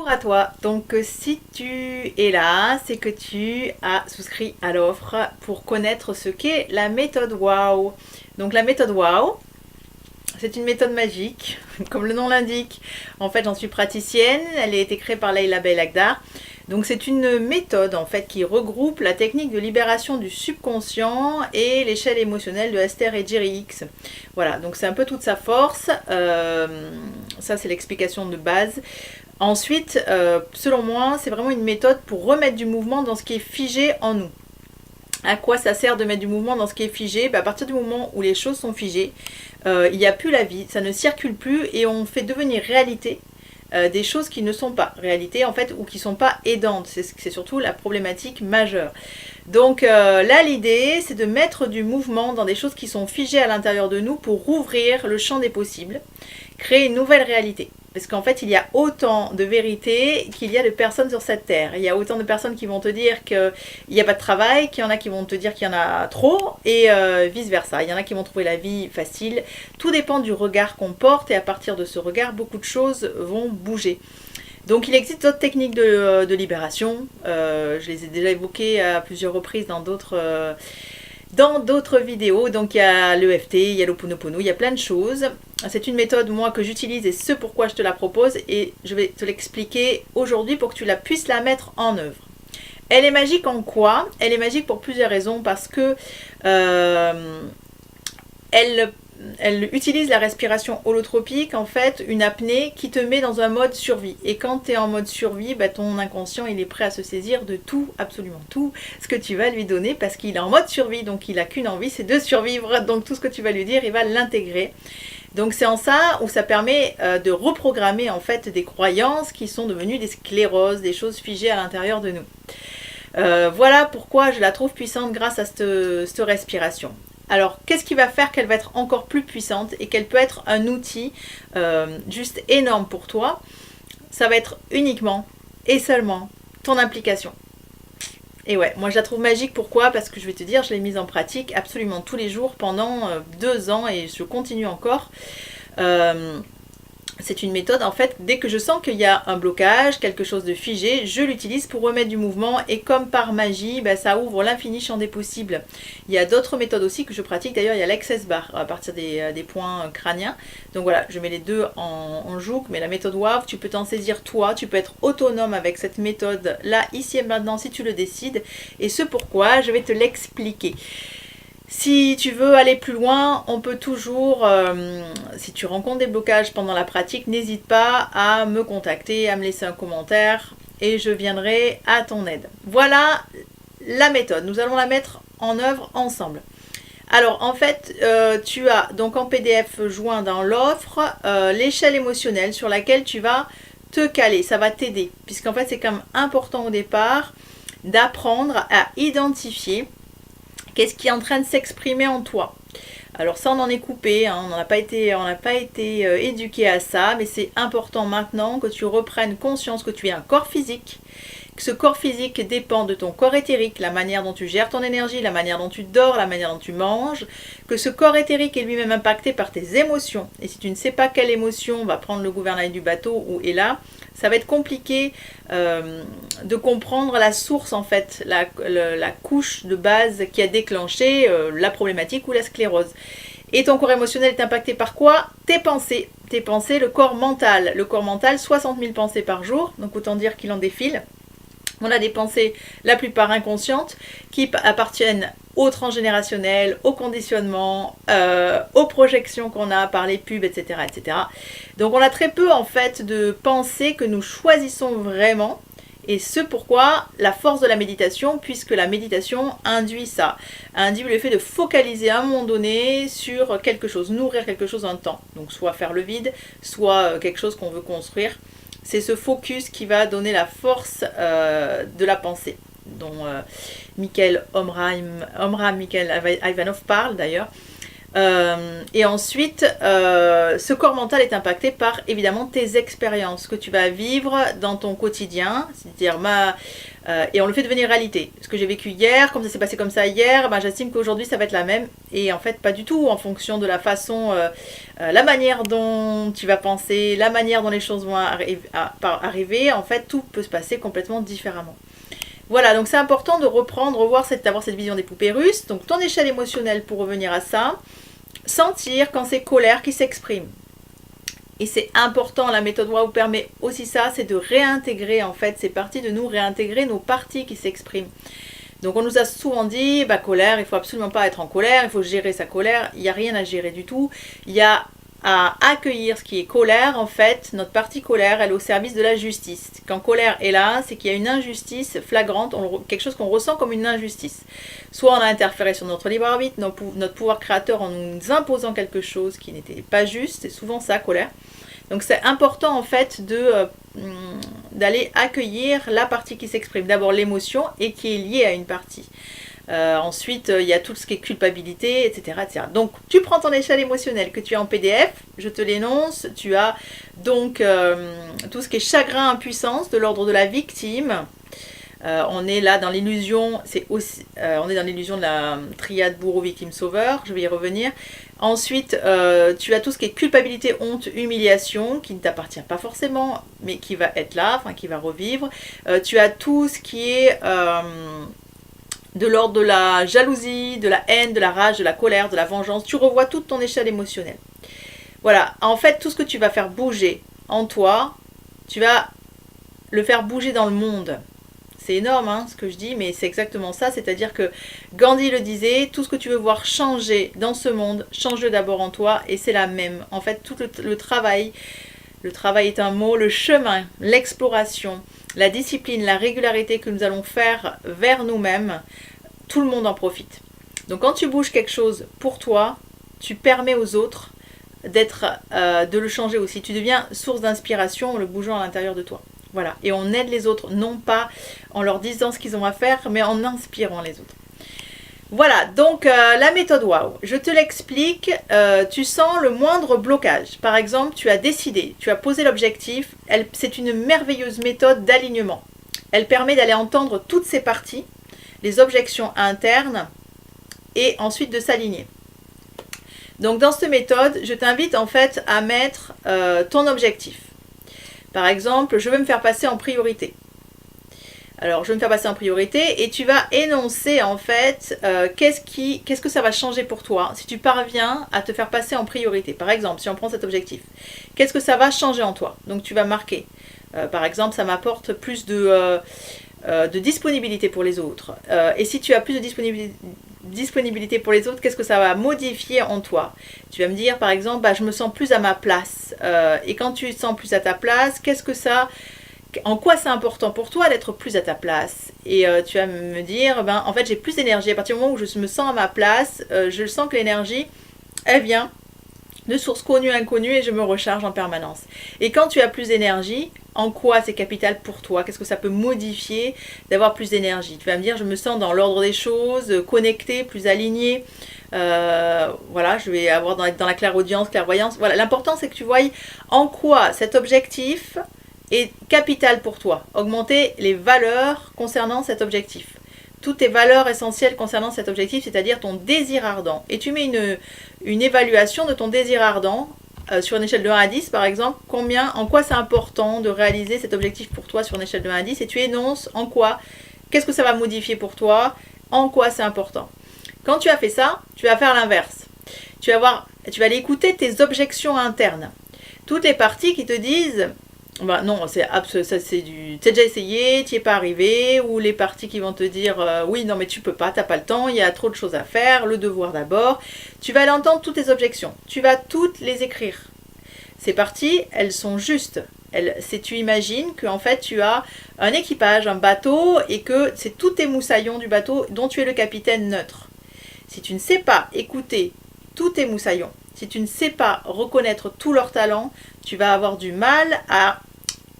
Bonjour à toi, donc si tu es là, c'est que tu as souscrit à l'offre pour connaître ce qu'est la méthode WOW. Donc la méthode WOW, c'est une méthode magique, comme le nom l'indique. En fait, j'en suis praticienne, elle a été créée par Leila Belagdar. Donc c'est une méthode en fait qui regroupe la technique de libération du subconscient et l'échelle émotionnelle de Esther et Jerry X. Voilà, donc c'est un peu toute sa force. Ça c'est l'explication de base. Ensuite, selon moi, c'est vraiment une méthode pour remettre du mouvement dans ce qui est figé en nous. À quoi ça sert de mettre du mouvement dans ce qui est figé? À partir du moment où les choses sont figées, il n'y a plus la vie, ça ne circule plus et on fait devenir réalité des choses qui ne sont pas réalité en fait ou qui ne sont pas aidantes. C'est surtout la problématique majeure. Donc là, l'idée, c'est de mettre du mouvement dans des choses qui sont figées à l'intérieur de nous pour ouvrir le champ des possibles, créer une nouvelle réalité. Parce qu'en fait, il y a autant de vérités qu'il y a de personnes sur cette terre. Il y a autant de personnes qui vont te dire qu'il n'y a pas de travail, qu'il y en a qui vont te dire qu'il y en a trop, et vice-versa. Il y en a qui vont trouver la vie facile. Tout dépend du regard qu'on porte, et à partir de ce regard, beaucoup de choses vont bouger. Donc il existe d'autres techniques de libération. Je les ai déjà évoquées à plusieurs reprises dans d'autres vidéos. Donc il y a l'EFT, il y a l'Ho'oponopono, il y a plein de choses. C'est une méthode moi que j'utilise et ce pourquoi je te la propose et je vais te l'expliquer aujourd'hui pour que tu puisses la mettre en œuvre. Elle est magique en quoi? Elle est magique pour plusieurs raisons parce que elle utilise la respiration holotropique, en fait, une apnée qui te met dans un mode survie. Et quand tu es en mode survie, ton inconscient, il est prêt à se saisir de tout, absolument tout, ce que tu vas lui donner parce qu'il est en mode survie. Donc, il n'a qu'une envie, c'est de survivre. Donc, tout ce que tu vas lui dire, il va l'intégrer. Donc, c'est en ça où ça permet de reprogrammer, en fait, des croyances qui sont devenues des scléroses, des choses figées à l'intérieur de nous. Voilà pourquoi je la trouve puissante grâce à cette respiration. Alors, qu'est-ce qui va faire qu'elle va être encore plus puissante et qu'elle peut être un outil juste énorme pour toi? Ça va être uniquement et seulement ton implication. Et ouais, moi je la trouve magique. Pourquoi? Parce que je vais te dire, je l'ai mise en pratique absolument tous les jours pendant 2 ans et je continue encore. C'est une méthode, en fait, dès que je sens qu'il y a un blocage, quelque chose de figé, je l'utilise pour remettre du mouvement et comme par magie, ça ouvre l'infini champ des possibles. Il y a d'autres méthodes aussi que je pratique, d'ailleurs il y a l'Access Bar à partir des points crâniens. Donc voilà, je mets les deux en joug, mais la méthode WOW, tu peux t'en saisir toi, tu peux être autonome avec cette méthode là, ici et maintenant si tu le décides. Et ce pourquoi, je vais te l'expliquer. Si tu veux aller plus loin, on peut toujours, si tu rencontres des blocages pendant la pratique, n'hésite pas à me contacter, à me laisser un commentaire et je viendrai à ton aide. Voilà la méthode, nous allons la mettre en œuvre ensemble. Alors en fait, tu as donc en PDF joint dans l'offre l'échelle émotionnelle sur laquelle tu vas te caler, ça va t'aider, puisqu'en fait c'est quand même important au départ d'apprendre à identifier qu'est-ce qui est en train de s'exprimer en toi. Alors ça, on en est coupé, hein, on n'a pas été éduqué à ça, mais c'est important maintenant que tu reprennes conscience que tu es un corps physique, que ce corps physique dépend de ton corps éthérique, la manière dont tu gères ton énergie, la manière dont tu dors, la manière dont tu manges, que ce corps éthérique est lui-même impacté par tes émotions. Et si tu ne sais pas quelle émotion va prendre le gouvernail du bateau ou est là, ça va être compliqué de comprendre la source, en fait, la couche de base qui a déclenché la problématique ou la sclérose. Et ton corps émotionnel est impacté par quoi? Tes pensées. Tes pensées, le corps mental. Le corps mental, 60 000 pensées par jour, donc autant dire qu'il en défile. On a des pensées, la plupart inconscientes, qui appartiennent au transgénérationnel, au conditionnement, aux projections qu'on a par les pubs, etc., etc. Donc on a très peu en fait de pensées que nous choisissons vraiment. Et ce pourquoi la force de la méditation, puisque la méditation induit ça, induit le fait de focaliser à un moment donné sur quelque chose, nourrir quelque chose un temps. Donc soit faire le vide, soit quelque chose qu'on veut construire. C'est ce focus qui va donner la force de la pensée, dont Mikhail Omram, Mikhail Ivanov parle d'ailleurs. Et ensuite, ce corps mental est impacté par évidemment tes expériences que tu vas vivre dans ton quotidien, c'est-à-dire et on le fait devenir réalité. Ce que j'ai vécu hier, comme ça s'est passé comme ça hier, ben, j'estime qu'aujourd'hui ça va être la même. Et en fait, pas du tout, en fonction de la façon, la manière dont tu vas penser, la manière dont les choses vont arriver, en fait, tout peut se passer complètement différemment. Voilà, donc c'est important de revoir d'avoir cette vision des poupées russes. Donc ton échelle émotionnelle pour revenir à ça, sentir quand c'est colère qui s'exprime. Et c'est important, la méthode WOW permet aussi ça, c'est de réintégrer en fait ces parties de nous, réintégrer nos parties qui s'expriment. Donc on nous a souvent dit, bah colère, il faut absolument pas être en colère, il faut gérer sa colère. Il n'y a rien à gérer du tout. Il y a à accueillir ce qui est colère. En fait, notre partie colère, elle est au service de la justice. Quand colère est là, c'est qu'il y a une injustice flagrante, quelque chose qu'on ressent comme une injustice. Soit on a interféré sur notre libre arbitre, notre pouvoir créateur en nous imposant quelque chose qui n'était pas juste. C'est souvent ça, colère. Donc c'est important en fait d'aller accueillir la partie qui s'exprime. D'abord l'émotion et qui est liée à une partie. Ensuite, il y a tout ce qui est culpabilité, etc., etc. Donc, tu prends ton échelle émotionnelle que tu as en PDF, je te l'énonce. Tu as donc tout ce qui est chagrin, impuissance, de l'ordre de la victime. On est là dans l'illusion, on est dans l'illusion de la triade bourreau, victime, sauveur. Je vais y revenir. Ensuite, tu as tout ce qui est culpabilité, honte, humiliation, qui ne t'appartient pas forcément, mais qui va être là, enfin qui va revivre. Tu as tout ce qui est de l'ordre de la jalousie, de la haine, de la rage, de la colère, de la vengeance. Tu revois toute ton échelle émotionnelle. Voilà, en fait, tout ce que tu vas faire bouger en toi, tu vas le faire bouger dans le monde. C'est énorme hein, ce que je dis, mais c'est exactement ça. C'est-à-dire que Gandhi le disait, tout ce que tu veux voir changer dans ce monde, change-le d'abord en toi, et c'est la même. En fait, tout le travail est un mot, le chemin, l'exploration, la discipline, la régularité que nous allons faire vers nous-mêmes, tout le monde en profite. Donc quand tu bouges quelque chose pour toi, tu permets aux autres de le changer aussi. Tu deviens source d'inspiration en le bougeant à l'intérieur de toi. Voilà. Et on aide les autres, non pas en leur disant ce qu'ils ont à faire, mais en inspirant les autres. Voilà, donc la méthode WOW, je te l'explique, tu sens le moindre blocage. Par exemple, tu as décidé, tu as posé l'objectif, c'est une merveilleuse méthode d'alignement. Elle permet d'aller entendre toutes ces parties, les objections internes, et ensuite de s'aligner. Donc dans cette méthode, je t'invite en fait à mettre ton objectif. Par exemple, je veux me faire passer en priorité. Alors, je vais me faire passer en priorité et tu vas énoncer en fait qu'est-ce que ça va changer pour toi si tu parviens à te faire passer en priorité. Par exemple, si on prend cet objectif, qu'est-ce que ça va changer en toi? Donc, tu vas marquer. Par exemple, ça m'apporte plus de disponibilité pour les autres. Et si tu as plus de disponibilité pour les autres, qu'est-ce que ça va modifier en toi? Tu vas me dire, par exemple, bah, je me sens plus à ma place. Et quand tu te sens plus à ta place, en quoi c'est important pour toi d'être plus à ta place? Et tu vas me dire, en fait j'ai plus d'énergie. À partir du moment où je me sens à ma place, je sens que l'énergie, elle vient de sources connues, inconnues, et je me recharge en permanence. Et quand tu as plus d'énergie, en quoi c'est capital pour toi? Qu'est-ce que ça peut modifier d'avoir plus d'énergie? Tu vas me dire, je me sens dans l'ordre des choses, connectée, plus alignée. Voilà, je vais avoir dans la clairaudience, clairvoyance. Voilà, l'important c'est que tu voyes en quoi cet objectif est capital pour toi. Augmenter les valeurs concernant cet objectif. Toutes tes valeurs essentielles concernant cet objectif, c'est-à-dire ton désir ardent. Et tu mets une évaluation de ton désir ardent sur une échelle de 1 à 10, par exemple, en quoi c'est important de réaliser cet objectif pour toi sur une échelle de 1 à 10, et tu énonces en quoi, qu'est-ce que ça va modifier pour toi, en quoi c'est important. Quand tu as fait ça, tu vas faire l'inverse. Tu vas aller écouter tes objections internes. Toutes les parties qui te disent... Bah non, c'est déjà essayé, tu n'y es pas arrivé, ou les parties qui vont te dire oui, non mais tu peux pas, t'as pas le temps, il y a trop de choses à faire, le devoir d'abord. Tu vas aller entendre toutes tes objections, tu vas toutes les écrire. Ces parties, elles sont justes. Tu imagines qu'en fait tu as un équipage, un bateau, et que c'est tous tes moussaillons du bateau dont tu es le capitaine neutre. Si tu ne sais pas écouter tous tes moussaillons, si tu ne sais pas reconnaître tous leurs talents, tu vas avoir du mal à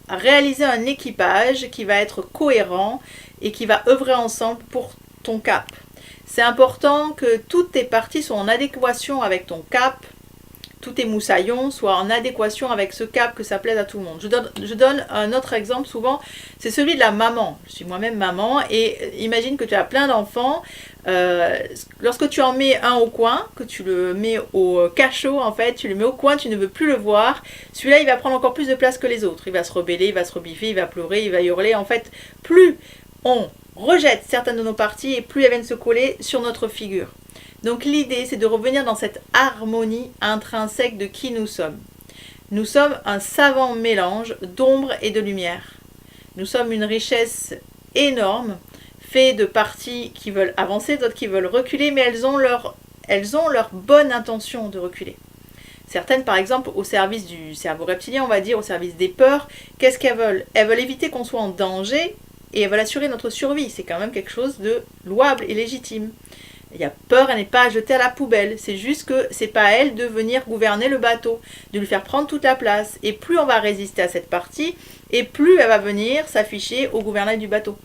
réaliser un équipage qui va être cohérent et qui va œuvrer ensemble pour ton cap. C'est important que toutes tes parties soient en adéquation avec ton cap, tous tes moussaillons soient en adéquation avec ce cap, que ça plaise à tout le monde. Je donne un autre exemple souvent, c'est celui de la maman. Je suis moi-même maman et imagine que tu as plein d'enfants. Lorsque tu en mets un au coin, que tu le mets au cachot en fait, tu le mets au coin, tu ne veux plus le voir, celui-là il va prendre encore plus de place que les autres. Il va se rebeller, il va se rebiffer, il va pleurer, il va hurler. En fait, plus on rejette certaines de nos parties et plus elles viennent se coller sur notre figure. Donc l'idée, c'est de revenir dans cette harmonie intrinsèque de qui nous sommes. Nous sommes un savant mélange d'ombre et de lumière. Nous sommes une richesse énorme, faite de parties qui veulent avancer, d'autres qui veulent reculer, mais elles ont leur bonne intention de reculer. Certaines, par exemple, au service du cerveau reptilien, on va dire, au service des peurs, qu'est-ce qu'elles veulent? Elles veulent éviter qu'on soit en danger et elles veulent assurer notre survie. C'est quand même quelque chose de louable et légitime. Il y a peur, elle n'est pas à jeter à la poubelle. C'est juste que c'est pas à elle de venir gouverner le bateau, de lui faire prendre toute la place. Et plus on va résister à cette partie, et plus elle va venir s'afficher au gouvernail du bateau.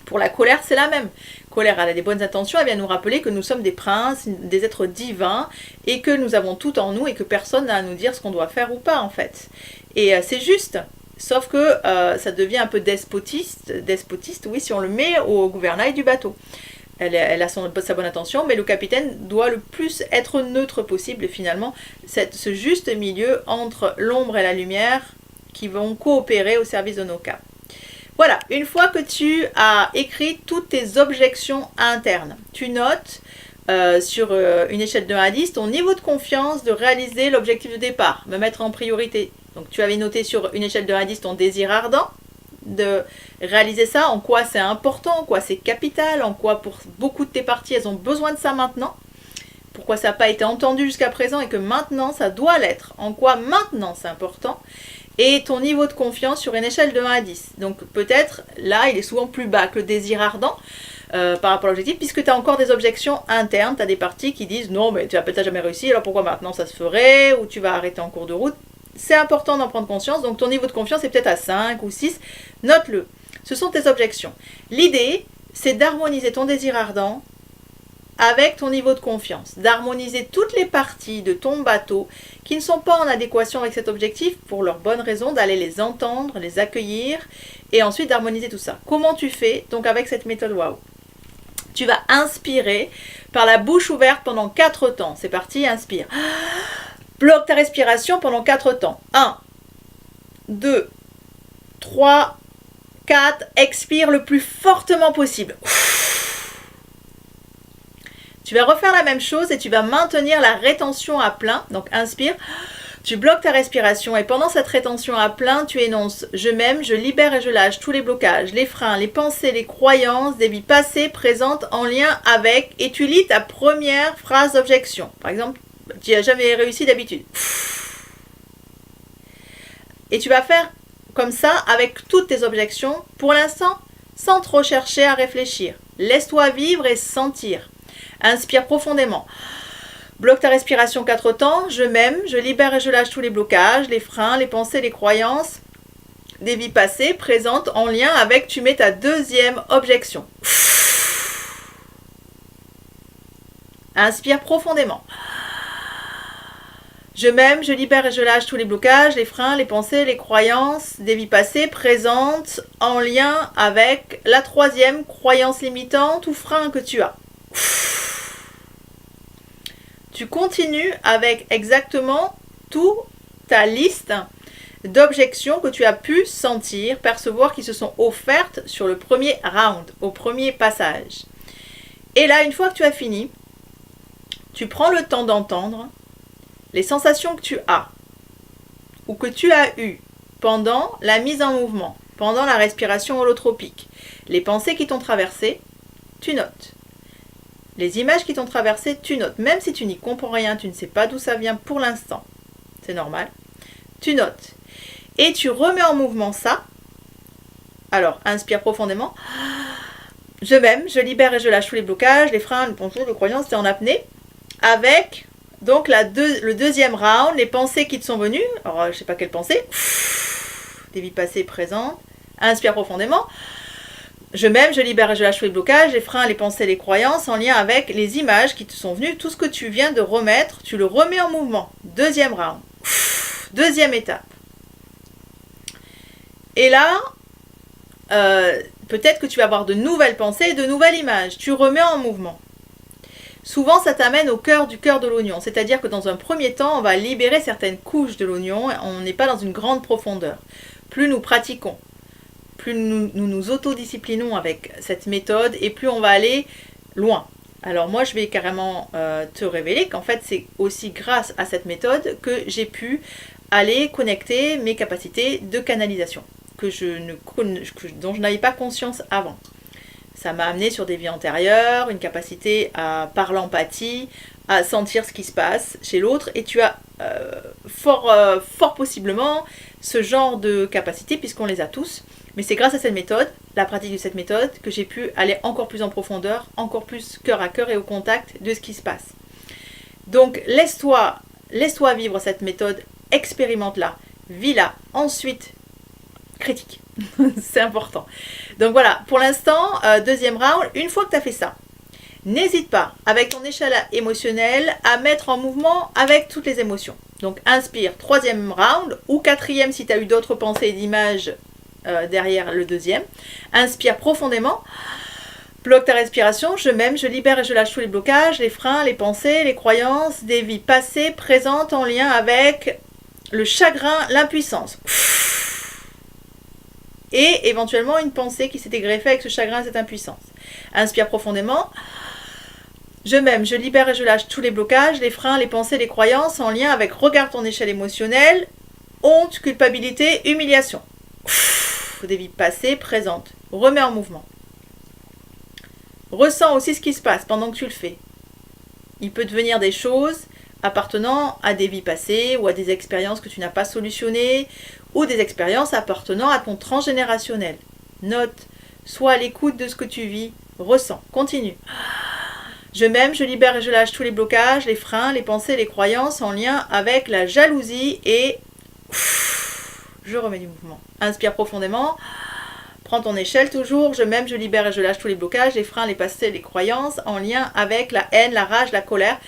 Pour la colère, c'est la même. Colère, elle a des bonnes intentions, elle vient nous rappeler que nous sommes des princes, des êtres divins, et que nous avons tout en nous, et que personne n'a à nous dire ce qu'on doit faire ou pas, en fait. Et c'est juste. Sauf que ça devient un peu despotiste, oui, si on le met au gouvernail du bateau. Elle a sa bonne intention, mais le capitaine doit le plus être neutre possible, et finalement, ce juste milieu entre l'ombre et la lumière qui vont coopérer au service de nos cas. Voilà, une fois que tu as écrit toutes tes objections internes, tu notes sur une échelle de 1 à 10 ton niveau de confiance de réaliser l'objectif de départ, me mettre en priorité. Donc tu avais noté sur une échelle de 1 à 10 ton désir ardent, de réaliser ça, en quoi c'est important, en quoi c'est capital, en quoi pour beaucoup de tes parties elles ont besoin de ça maintenant, pourquoi ça n'a pas été entendu jusqu'à présent et que maintenant ça doit l'être, en quoi maintenant c'est important, et ton niveau de confiance sur une échelle de 1 à 10. Donc peut-être là il est souvent plus bas que le désir ardent par rapport à l'objectif, puisque tu as encore des objections internes, tu as des parties qui disent non mais tu n'as peut-être jamais réussi, alors pourquoi maintenant ça se ferait, ou tu vas arrêter en cours de route. C'est important d'en prendre conscience, donc ton niveau de confiance est peut-être à 5 ou 6, note-le. Ce sont tes objections. L'idée, c'est d'harmoniser ton désir ardent avec ton niveau de confiance, d'harmoniser toutes les parties de ton bateau qui ne sont pas en adéquation avec cet objectif pour leur bonne raison, d'aller les entendre, les accueillir et ensuite d'harmoniser tout ça. Comment tu fais donc avec cette méthode WOW? Tu vas inspirer par la bouche ouverte pendant 4 temps. C'est parti, inspire. Bloque ta respiration pendant 4 temps. 1, 2, 3, 4. Expire le plus fortement possible. Tu vas refaire la même chose et tu vas maintenir la rétention à plein. Donc inspire. Tu bloques ta respiration et pendant cette rétention à plein, tu énonces « Je m'aime, je libère et je lâche tous les blocages, les freins, les pensées, les croyances, des vies passées, présentes, en lien avec... » Et tu lis ta première phrase d'objection. Par exemple, tu n'as jamais réussi d'habitude. Et tu vas faire comme ça avec toutes tes objections, pour l'instant, sans trop chercher à réfléchir. Laisse-toi vivre et sentir. Inspire profondément. Bloque ta respiration 4 temps. Je m'aime, je libère et je lâche tous les blocages, les freins, les pensées, les croyances, des vies passées, présentes, en lien avec... Tu mets ta deuxième objection. Inspire profondément. Je m'aime, je libère et je lâche tous les blocages, les freins, les pensées, les croyances, des vies passées, présentes, en lien avec la troisième croyance limitante ou frein que tu as. Tu continues avec exactement toute ta liste d'objections que tu as pu sentir, percevoir, qui se sont offertes sur le premier round, au premier passage. Et là, une fois que tu as fini, tu prends le temps d'entendre les sensations que tu as ou que tu as eues pendant la mise en mouvement, pendant la respiration holotropique, les pensées qui t'ont traversé, tu notes. Les images qui t'ont traversé, tu notes. Même si tu n'y comprends rien, tu ne sais pas d'où ça vient pour l'instant, c'est normal, tu notes. Et tu remets en mouvement ça. Alors, inspire profondément. Je m'aime, je libère et je lâche tous les blocages, les freins, les pensées, les croyances, c'est en apnée. Avec... Donc le deuxième round, les pensées qui te sont venues, alors je ne sais pas quelles pensées, des vies passées présentes, inspire profondément, Je m'aime, je libère et je lâche tous les blocages, les freins, les pensées, les croyances en lien avec les images qui te sont venues. Tout ce que tu viens de remettre, tu le remets en mouvement. Deuxième round. Deuxième étape. Et là, peut-être que tu vas avoir de nouvelles pensées et de nouvelles images. Tu remets en mouvement. Souvent, ça t'amène au cœur de l'oignon. C'est-à-dire que dans un premier temps, on va libérer certaines couches de l'oignon. On n'est pas dans une grande profondeur. Plus nous pratiquons, plus nous autodisciplinons avec cette méthode et plus on va aller loin. Alors moi, je vais carrément te révéler qu'en fait, c'est aussi grâce à cette méthode que j'ai pu aller connecter mes capacités de canalisation dont je n'avais pas conscience avant. Ça m'a amené sur des vies antérieures, une capacité à, par l'empathie, à sentir ce qui se passe chez l'autre. Et tu as fort possiblement ce genre de capacité, puisqu'on les a tous. Mais c'est grâce à cette méthode, la pratique de cette méthode, que j'ai pu aller encore plus en profondeur, encore plus cœur à cœur et au contact de ce qui se passe. Donc laisse-toi vivre cette méthode, expérimente-la, vis-la. Ensuite, critique. C'est important. Donc voilà, pour l'instant, deuxième round, une fois que tu as fait ça, n'hésite pas, avec ton échelle émotionnelle, à mettre en mouvement avec toutes les émotions. Donc inspire, troisième round, ou quatrième si tu as eu d'autres pensées et d'images derrière le deuxième. Inspire profondément, bloque ta respiration, je m'aime, je libère et je lâche tous les blocages, les freins, les pensées, les croyances, des vies passées, présentes en lien avec le chagrin, l'impuissance. Et éventuellement une pensée qui s'était greffée avec ce chagrin et cette impuissance. Inspire profondément. Je m'aime, je libère et je lâche tous les blocages, les freins, les pensées, les croyances en lien avec regarde ton échelle émotionnelle, honte, culpabilité, humiliation. Des vies passées, présentes. Remets en mouvement. Ressens aussi ce qui se passe pendant que tu le fais. Il peut devenir des choses appartenant à des vies passées ou à des expériences que tu n'as pas solutionnées ou des expériences appartenant à ton transgénérationnel. Note, sois à l'écoute de ce que tu vis, ressens, continue. Je m'aime, je libère et je lâche tous les blocages, les freins, les pensées, les croyances en lien avec la jalousie et je remets du mouvement. Inspire profondément. Prends ton échelle toujours. Je m'aime, je libère et je lâche tous les blocages, les freins, les passés, les croyances en lien avec la haine, la rage, la colère.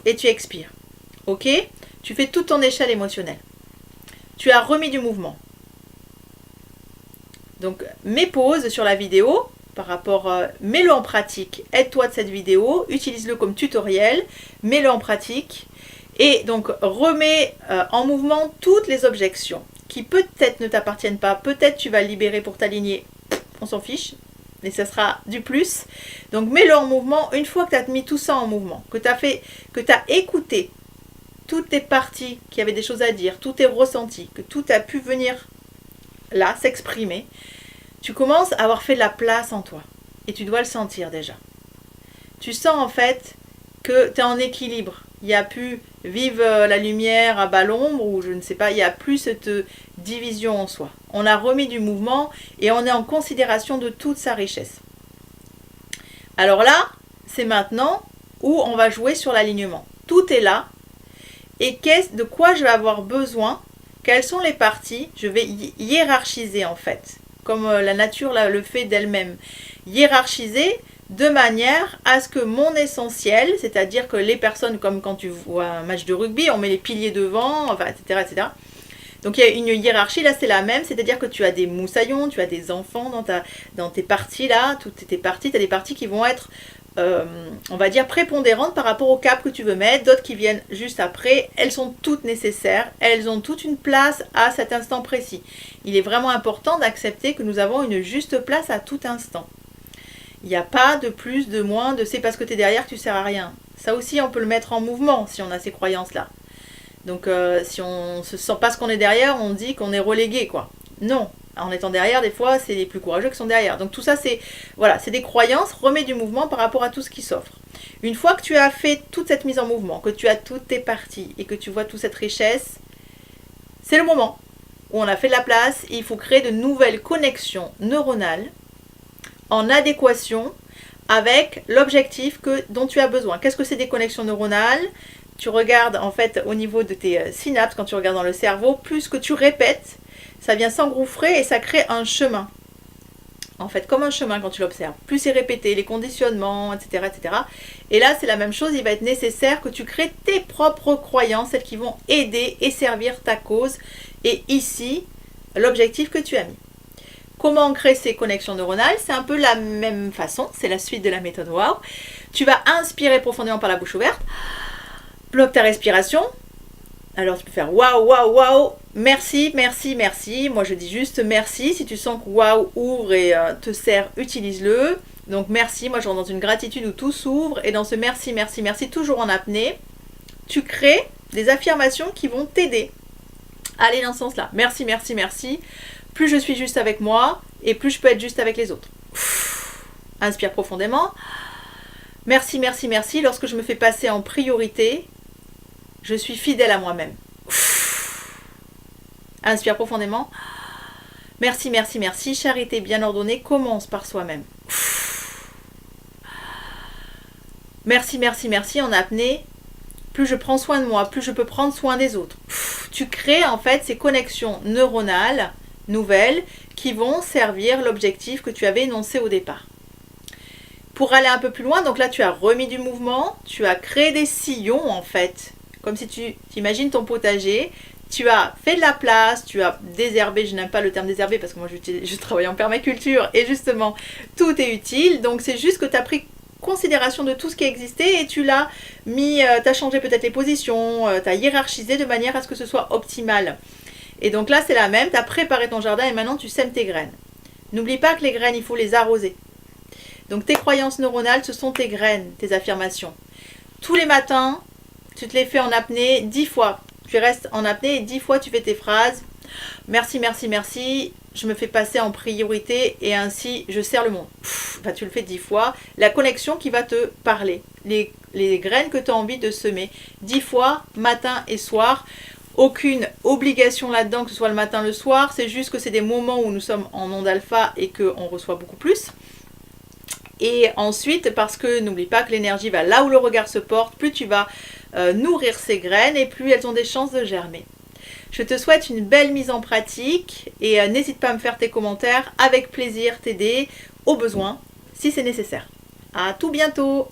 Et tu expires. Ok? Tu fais toute ton échelle émotionnelle. Tu as remis du mouvement. Donc, mets pause sur la vidéo par rapport, mets-le en pratique. Aide-toi de cette vidéo, utilise-le comme tutoriel, mets-le en pratique. Et donc, remets en mouvement toutes les objections qui peut-être ne t'appartiennent pas. Peut-être tu vas le libérer pour t'aligner. On s'en fiche. Mais ça sera du plus. Donc, mets-le en mouvement. Une fois que tu as mis tout ça en mouvement, que tu as écouté toutes tes parties qui avaient des choses à dire, tous tes ressentis, que tout a pu venir là, s'exprimer, tu commences à avoir fait de la place en toi. Et tu dois le sentir déjà. Tu sens en fait que tu es en équilibre. Il n'y a plus vive la lumière à bas l'ombre ou je ne sais pas, il n'y a plus cette division en soi. On a remis du mouvement et on est en considération de toute sa richesse. Alors là, c'est maintenant où on va jouer sur l'alignement. Tout est là. Et de quoi je vais avoir besoin? Quelles sont les parties? Je vais hiérarchiser en fait, comme la nature le fait d'elle-même. Hiérarchiser de manière à ce que mon essentiel, c'est-à-dire que les personnes, comme quand tu vois un match de rugby, on met les piliers devant, enfin, etc., etc. Donc il y a une hiérarchie, là c'est la même, c'est-à-dire que tu as des moussaillons, tu as des enfants dans tes parties là, toutes tes parties, tu as des parties qui vont être, on va dire, prépondérantes par rapport au cap que tu veux mettre, d'autres qui viennent juste après, elles sont toutes nécessaires, elles ont toute une place à cet instant précis. Il est vraiment important d'accepter que nous avons une juste place à tout instant. Il n'y a pas de plus, de moins, de c'est parce que tu es derrière que tu ne sers à rien. Ça aussi, on peut le mettre en mouvement si on a ces croyances-là. Donc, si on se sent parce qu'on est derrière, on dit qu'on est relégué, quoi. Non, en étant derrière, des fois, c'est les plus courageux qui sont derrière. Donc, tout ça, c'est des croyances. Remets du mouvement par rapport à tout ce qui s'offre. Une fois que tu as fait toute cette mise en mouvement, que tu as toutes tes parties et que tu vois toute cette richesse, c'est le moment où on a fait de la place et il faut créer de nouvelles connexions neuronales en adéquation avec l'objectif dont tu as besoin. Qu'est-ce que c'est des connexions neuronales? Tu regardes en fait au niveau de tes synapses, quand tu regardes dans le cerveau, plus que tu répètes, ça vient s'engouffrer et ça crée un chemin. en fait, comme un chemin quand tu l'observes. Plus c'est répété, les conditionnements, etc., etc. Et là, c'est la même chose, il va être nécessaire que tu crées tes propres croyances, celles qui vont aider et servir ta cause. Et ici, l'objectif que tu as mis. Comment créer ces connexions neuronales? C'est un peu la même façon, c'est la suite de la méthode WOW. Tu vas inspirer profondément par la bouche ouverte, bloque ta respiration. Alors tu peux faire waouh, waouh, waouh, merci, merci, merci. Moi je dis juste merci. Si tu sens que waouh ouvre et te sert, utilise-le. Donc merci, moi je rentre dans une gratitude où tout s'ouvre. Et dans ce merci, merci, merci, toujours en apnée, tu crées des affirmations qui vont t'aider à aller dans ce sens-là. Merci, merci, merci. Plus je suis juste avec moi et plus je peux être juste avec les autres. Inspire profondément. Merci, merci, merci. Lorsque je me fais passer en priorité, je suis fidèle à moi-même. Inspire profondément. Merci, merci, merci. Charité bien ordonnée commence par soi-même. Merci, merci, merci. En apnée, plus je prends soin de moi, plus je peux prendre soin des autres. Tu crées en fait ces connexions neuronales nouvelles qui vont servir l'objectif que tu avais énoncé au départ. Pour aller un peu plus loin, donc là tu as remis du mouvement, tu as créé des sillons en fait. Comme si tu imagines ton potager, tu as fait de la place, tu as désherbé, je n'aime pas le terme désherbé parce que moi je travaille en permaculture et justement tout est utile. Donc c'est juste que tu as pris considération de tout ce qui existait et tu l'as mis, tu as changé peut-être les positions, tu as hiérarchisé de manière à ce que ce soit optimal. Et donc là c'est la même, tu as préparé ton jardin et maintenant tu sèmes tes graines. N'oublie pas que les graines, il faut les arroser. Donc tes croyances neuronales, ce sont tes graines, tes affirmations. Tous les matins, tu te les fais en apnée 10 fois. Tu restes en apnée et 10 fois tu fais tes phrases. Merci, merci, merci. Je me fais passer en priorité et ainsi je sers le monde. Tu le fais 10 fois. La connexion qui va te parler. Les graines que tu as envie de semer. 10 fois, matin et soir. Aucune obligation là-dedans que ce soit le matin, le soir. C'est juste que c'est des moments où nous sommes en onde alpha et qu'on reçoit beaucoup plus. Et ensuite, parce que n'oublie pas que l'énergie va là où le regard se porte, plus tu vas nourrir ces graines et plus elles ont des chances de germer. Je te souhaite une belle mise en pratique et n'hésite pas à me faire tes commentaires, avec plaisir t'aider au besoin si c'est nécessaire. À tout bientôt!